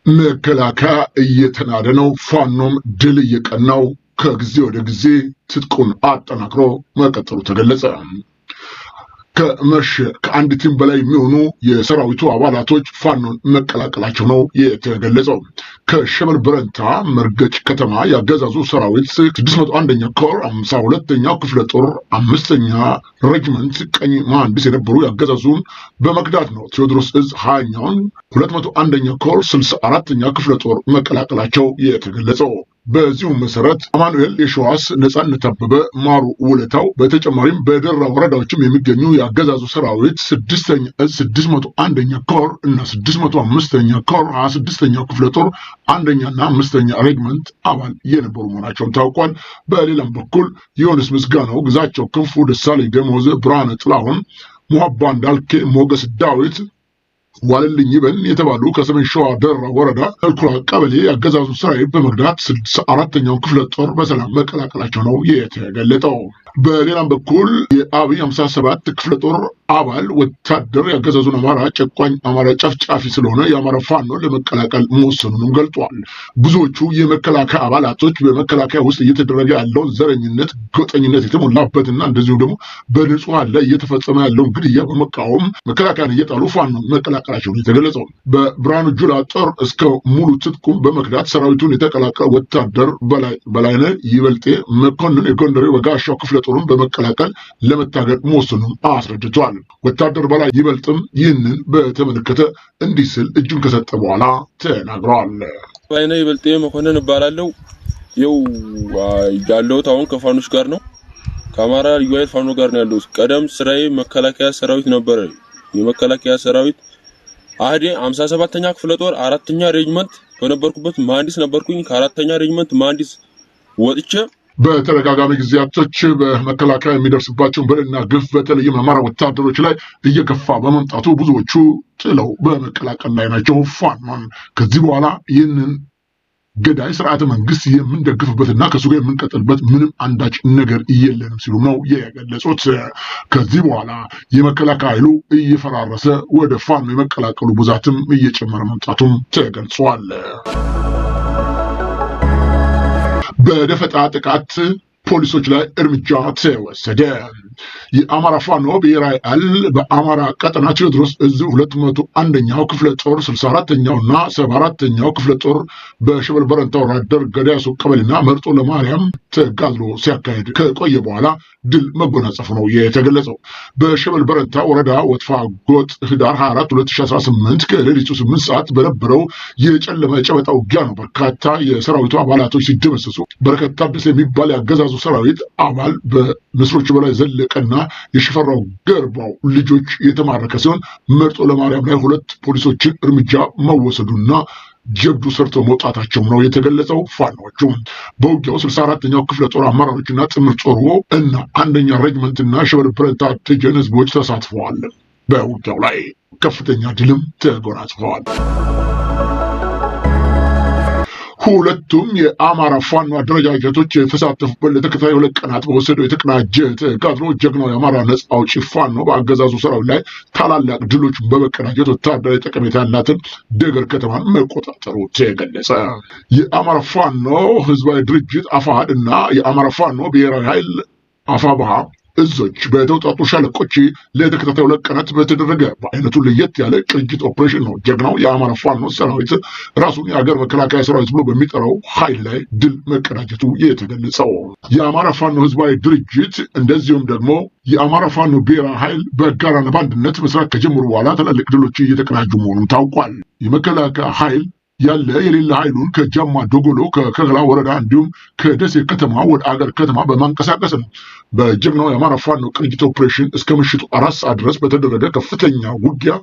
መከላከያ እየተናደ ነው። ፋኖም ድል እየቀናው ከጊዜ ወደ ጊዜ ትጥቁን አጠናክሮ መቀጠሉ ተገለጸ። ከመሸ ከአንድ ቲም በላይ የሚሆኑ የሰራዊቱ አባላቶች ፋኖን መቀላቀላቸው ነው የተገለጸው። ከሸበል በረንታ መርገጭ ከተማ ያገዛዙ ሰራዊት 601ኛ ኮር 52ኛ ክፍለ ጦር 5ኛ ሬጅመንት ቀኝ መሐንዲስ የነበሩ ያገዛዙን በመክዳት ነው ቴዎድሮስ እዝ 20ኛውን 201ኛ ኮር 64ኛ ክፍለ ጦር መቀላቀላቸው የተገለጸው። በዚሁ መሰረት አማኑኤል የሸዋስ፣ ነጻነት አበበ፣ ማሩ ውለታው በተጨማሪም በደራ ወረዳዎችም የሚገኙ የአገዛዙ ሰራዊት 6ኛ እዝ 601ኛ ኮር እና 605ኛ ኮር 26ኛው ክፍለ ጦር 1ኛና 5ኛ ሬጅመንት አባል የነበሩ መሆናቸውን ታውቋል። በሌላም በኩል ዮሐንስ ምስጋናው፣ ግዛቸው ክንፉ፣ ደሳለኝ ደሞዝ፣ ብርሃነ ጥላሁን፣ ሙሀባ እንዳልኬ፣ ሞገስ ዳዊት ዋልልኝ ይበል የተባሉ ከሰሜን ሸዋ ደራ ወረዳ እልኩራ ቀበሌ ያገዛዙ ሰራዊት በመርዳት 64ኛው ክፍለ ጦር በሰላም መቀላቀላቸው ነው የተገለጠው። በሌላም በኩል የአብይ 57 ክፍለ ጦር አባል ወታደር ያገዛዙን አማራ ጨቋኝ፣ አማራ ጨፍጫፊ ስለሆነ የአማራ ፋኖ ለመቀላቀል መወሰኑንም ገልጧል። ብዙዎቹ የመከላከያ አባላቶች በመከላከያ ውስጥ እየተደረገ ያለውን ዘረኝነት፣ ጎጠኝነት የተሞላበትና እንደዚሁም ደግሞ በንጹሃን ላይ እየተፈጸመ ያለውን ግድያ በመቃወም መከላከያን እየጣሉ ፋኖ መቀላቀላቸውን የተገለጸው። በብርሃኑ ጁላ ጦር እስከ ሙሉ ትጥቁም በመክዳት ሰራዊቱን የተቀላቀለ ወታደር በላይነህ ይበልጤ መኮንን የጎንደሬው በጋሻው ክፍለ ጦሩን በመቀላቀል ለመታገል መወሰኑን አስረድቷል። ወታደር በላይ ይበልጥም ይህንን በተመለከተ እንዲህ ስል እጁን ከሰጠ በኋላ ተናግረዋል። በላይነህ ይበልጤ መኮንን እባላለሁ። ያለሁት አሁን ከፋኖች ጋር ነው። ከአማራ ልዩ ኃይል ፋኖ ጋር ነው ያለሁት። ቀደም ስራዬ መከላከያ ሰራዊት ነበረ። የመከላከያ ሰራዊት አህዴ 57ኛ ክፍለ ጦር 4ኛ ሬጅመንት በነበርኩበት መሐንዲስ ነበርኩኝ። ከ4ኛ ሬጅመንት መሐንዲስ ወጥቼ በተደጋጋሚ ጊዜያቶች በመከላከያ የሚደርስባቸውን በደልና ግፍ በተለይም አማራ ወታደሮች ላይ እየከፋ በመምጣቱ ብዙዎቹ ጥለው በመቀላቀል ላይ ናቸው ፋኖን። ከዚህ በኋላ ይህንን ገዳይ ስርዓተ መንግስት የምንደግፍበትና ከሱ ጋር የምንቀጥልበት ምንም አንዳች ነገር የለንም ሲሉ ነው የገለጹት። ከዚህ በኋላ የመከላከያ ኃይሉ እየፈራረሰ ወደ ፋኖ የመቀላቀሉ ብዛትም እየጨመረ መምጣቱም ተገልጿል። በደፈጣ ጥቃት ፖሊሶች ላይ እርምጃ ተወሰደ። የአማራ ፋኖ ብሔራዊ ኃይል በአማራ ቀጠና ቴዎድሮስ እዝ 201ኛው ክፍለ ጦር 64ኛውና 74ኛው ክፍለ ጦር በሸበል በረንታ ወረዳ ገዳያሱ ቀበሌና መርጦ ለማርያም ተጋድሎ ሲያካሄድ ከቆየ በኋላ ድል መጎናጸፉ ነው የተገለጸው። በሸበል በረንታ ወረዳ ወጥፋ ጎጥ ህዳር 24 2018 ከሌሊቱ 8 ሰዓት በነበረው የጨለመ ጨበጣ ውጊያ ነው በርካታ የሰራዊቱ አባላቶች ሲደመሰሱ በረከት ታደሰ የሚባል ያገዛዙ ሰራዊት አባል በንስሮች በላይ ዘለቀና የሽፈራው ገርባው ልጆች የተማረከ ሲሆን መርጦ ለማርያም ላይ 2 ፖሊሶችን እርምጃ መወሰዱና ጀብዱ ሰርተው መውጣታቸው ነው የተገለጸው። ፋኖቹ በውጊያው 64ኛው ክፍለ ጦር አመራሮችና ጥምር ጦሩ እና 1ኛ ሬጅመንትና ሸበል በረንታ ደጀን ህዝቦች ተሳትፈዋል። በውጊያው ላይ ከፍተኛ ድልም ተጎናጽፈዋል። ሁለቱም የአማራ ፋኖ አደረጃጀቶች የተሳተፉበት ለተከታታይ 2 ቀናት በወሰደው የተቀናጀ ተጋድሎ ጀግናው የአማራ ነጻ አውጪ ፋኖ በአገዛዙ ሰራዊት ላይ ታላላቅ ድሎችን በመቀዳጀት ወታደራዊ ጠቀሜታ ያላትን ደገር ከተማን መቆጣጠሩ ተገለጸ። የአማራ ፋኖ ህዝባዊ ድርጅት አፋሕድ እና የአማራ ፋኖ ብሔራዊ ኃይል አፋብኃ እዞች በተውጣጡ ሻለቆች ለተከታታይ 2 ቀናት በተደረገ በአይነቱ ለየት ያለ ቅንጅት ኦፕሬሽን ነው ጀግናው የአማራ ፋኖ ሰራዊት ራሱን የሀገር መከላከያ ሰራዊት ብሎ በሚጠራው ኃይል ላይ ድል መቀዳጀቱ የተገለጸው። የአማራ ፋኖ ህዝባዊ ድርጅት እንደዚሁም ደግሞ የአማራ ፋኖ ብሔራዊ ኃይል በጋራና በአንድነት መስራት ከጀመሩ በኋላ ትላልቅ ድሎች እየተቀናጁ መሆኑን ታውቋል። የመከላከያ ኃይል ያለ የሌለ ኃይሉን ከጃማ ዶጎሎ ከከላ ወረዳ እንዲሁም ከደሴ ከተማ ወደ አገር ከተማ በማንቀሳቀስ ነው በጀግናው የአማራ ፋኖ ቅንጅት ኦፕሬሽን እስከ ምሽቱ 4 ሰዓት ድረስ በተደረገ ከፍተኛ ውጊያ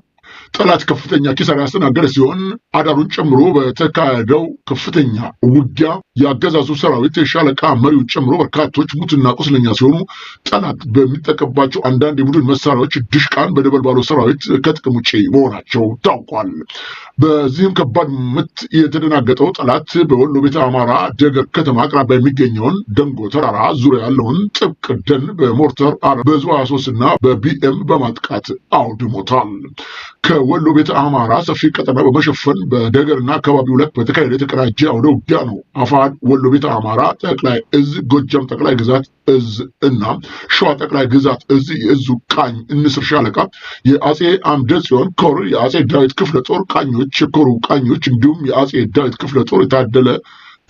ጠላት ከፍተኛ ኪሳራ ያስተናገደ ሲሆን አዳሩን ጨምሮ በተካሄደው ከፍተኛ ውጊያ የአገዛዙ ሰራዊት የሻለቃ መሪውን ጨምሮ በርካቶች ሙትና ቁስለኛ ሲሆኑ ጠላት በሚጠቀምባቸው አንዳንድ የቡድን መሳሪያዎች ድሽቃን በነበልባሉ ሰራዊት ከጥቅም ውጭ መሆናቸው ታውቋል። በዚህም ከባድ ምት የተደናገጠው ጠላት በወሎ ቤተ አማራ ደገር ከተማ አቅራቢያ የሚገኘውን ደንጎ ተራራ ዙሪያ ያለውን ጥብቅ ደን በሞርተር በዙ 23 እና በቢኤም በማጥቃት አውድሞታል። በወሎ ቤተ አማራ ሰፊ ቀጠና በመሸፈን በደገርና አካባቢው ላይ በተካሄደ የተቀናጀ አውደ ውጊያ ነው አፋሕድ ወሎ ቤተ አማራ ጠቅላይ እዝ፣ ጎጃም ጠቅላይ ግዛት እዝ እና ሸዋ ጠቅላይ ግዛት እዝ የእዙ ቃኝ እንስር ሻለቃ የአጼ አምደ ጽዮን ኮር የአጼ ዳዊት ክፍለ ጦር ቃኞች የኮሩ ቃኞች እንዲሁም የአጼ ዳዊት ክፍለ ጦር የታደለ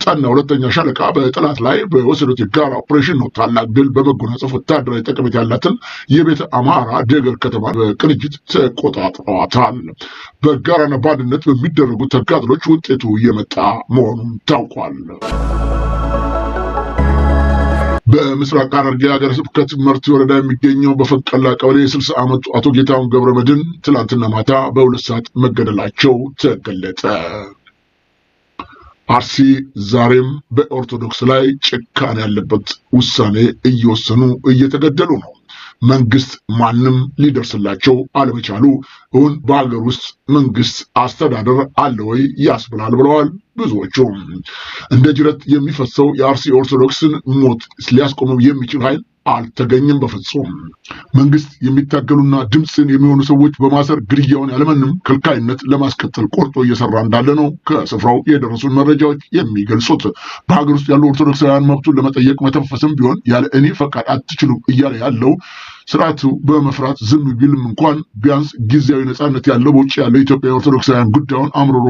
ጠና ሁለተኛ ሻለቃ በጠላት ላይ በወሰዱት የጋራ ኦፕሬሽን ነው ታላቅ ድል በመጎናጸፍ ወታደራዊ ጠቀሜታ ያላትን የቤተ አማራ ደገር ከተማ በቅንጅት ተቆጣጥረዋታል። በጋራና በአንድነት በሚደረጉ ተጋድሎች ውጤቱ እየመጣ መሆኑን ታውቋል። በምስራቅ ሐረርጌ ሀገረ ስብከት መርቲ ወረዳ የሚገኘው በፈቀላ ቀበሌ የ60 ዓመቱ አቶ ጌታሁን ገብረመድህን ትላንትና ማታ በ2 ሰዓት መገደላቸው ተገለጸ። አርሲ ዛሬም በኦርቶዶክስ ላይ ጭካኔ ያለበት ውሳኔ እየወሰኑ እየተገደሉ ነው። መንግስት ማንም ሊደርስላቸው አለመቻሉ እውን በሀገር ውስጥ መንግስት አስተዳደር አለ ወይ ያስብላል ብለዋል ብዙዎቹ። እንደ ጅረት የሚፈሰው የአርሲ ኦርቶዶክስን ሞት ሊያስቆመው የሚችል ኃይል አልተገኘም። በፍጹም መንግስት የሚታገሉና ድምፅን የሚሆኑ ሰዎች በማሰር ግድያውን ያለምንም ከልካይነት ለማስቀጠል ቆርጦ እየሰራ እንዳለ ነው ከስፍራው የደረሱን መረጃዎች የሚገልጹት። በሀገር ውስጥ ያሉ ኦርቶዶክሳውያን መብቱን ለመጠየቅ መተንፈስም ቢሆን ያለ እኔ ፈቃድ አትችሉም እያለ ያለው ስርዓቱ በመፍራት ዝም ቢልም እንኳን ቢያንስ ጊዜያዊ ነፃነት ያለው በውጭ ያለው ኢትዮጵያ ኦርቶዶክሳውያን ጉዳዩን አምርሮ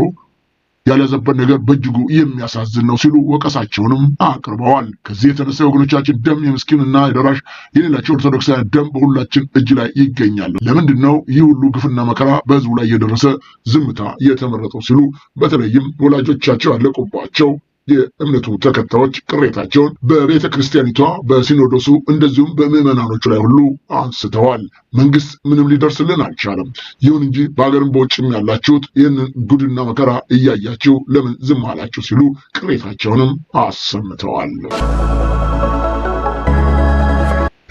ያለዘበት ነገር በእጅጉ የሚያሳዝን ነው ሲሉ ወቀሳቸውንም አቅርበዋል። ከዚህ የተነሳ የወገኖቻችን ደም የምስኪንና የደራሽ የሌላቸው ኦርቶዶክሳውያን ደም በሁላችን እጅ ላይ ይገኛል። ለምንድን ነው ይህ ሁሉ ግፍና መከራ በህዝቡ ላይ እየደረሰ ዝምታ የተመረጠው ሲሉ በተለይም ወላጆቻቸው ያለቁባቸው የእምነቱ ተከታዮች ቅሬታቸውን በቤተ ክርስቲያኒቷ በሲኖዶሱ እንደዚሁም በምዕመናኖቹ ላይ ሁሉ አንስተዋል። መንግስት ምንም ሊደርስልን አልቻለም። ይሁን እንጂ በሀገርም በውጭም ያላችሁት ይህንን ጉድና መከራ እያያችሁ ለምን ዝም አላችሁ ሲሉ ቅሬታቸውንም አሰምተዋል።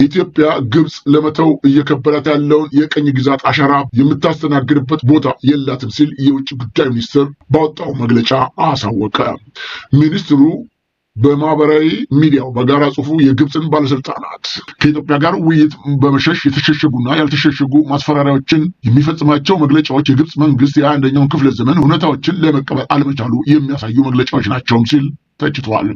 ኢትዮጵያ ግብጽ ለመተው እየከበዳት ያለውን የቀኝ ግዛት አሻራ የምታስተናግድበት ቦታ የላትም ሲል የውጭ ጉዳይ ሚኒስትር ባወጣው መግለጫ አሳወቀ። ሚኒስትሩ በማህበራዊ ሚዲያው በጋራ ጽሑፉ የግብፅን ባለስልጣናት ከኢትዮጵያ ጋር ውይይት በመሸሽ የተሸሸጉና ያልተሸሸጉ ማስፈራሪያዎችን የሚፈጽማቸው መግለጫዎች የግብፅ መንግስት የ21ኛውን ክፍለ ዘመን እውነታዎችን ለመቀበል አለመቻሉ የሚያሳዩ መግለጫዎች ናቸውም ሲል ተችቷል።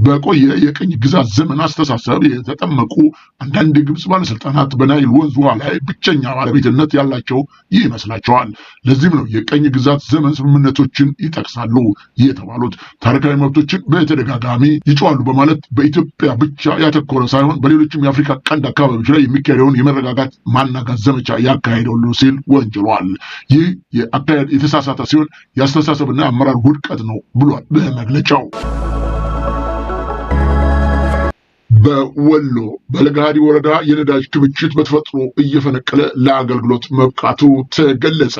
በቆየ የቀኝ ግዛት ዘመን አስተሳሰብ የተጠመቁ አንዳንድ የግብፅ ባለስልጣናት በናይል ወንዝ ውሃ ላይ ብቸኛ ባለቤትነት ያላቸው ይመስላቸዋል። ለዚህም ነው የቀኝ ግዛት ዘመን ስምምነቶችን ይጠቅሳሉ የተባሉት። ታሪካዊ መብቶችን በተደጋጋሚ ይጮዋሉ በማለት በኢትዮጵያ ብቻ ያተኮረ ሳይሆን በሌሎችም የአፍሪካ ቀንድ አካባቢዎች ላይ የሚካሄደውን የመረጋጋት ማናጋት ዘመቻ ያካሄዳሉ ሲል ወንጅሏል። ይህ የአካሄድ የተሳሳተ ሲሆን የአስተሳሰብና አመራር ውድቀት ነው ብሏል በመግለጫው። በወሎ በለጋሃዲ ወረዳ የነዳጅ ክምችት በተፈጥሮ እየፈነቀለ ለአገልግሎት መብቃቱ ተገለጸ።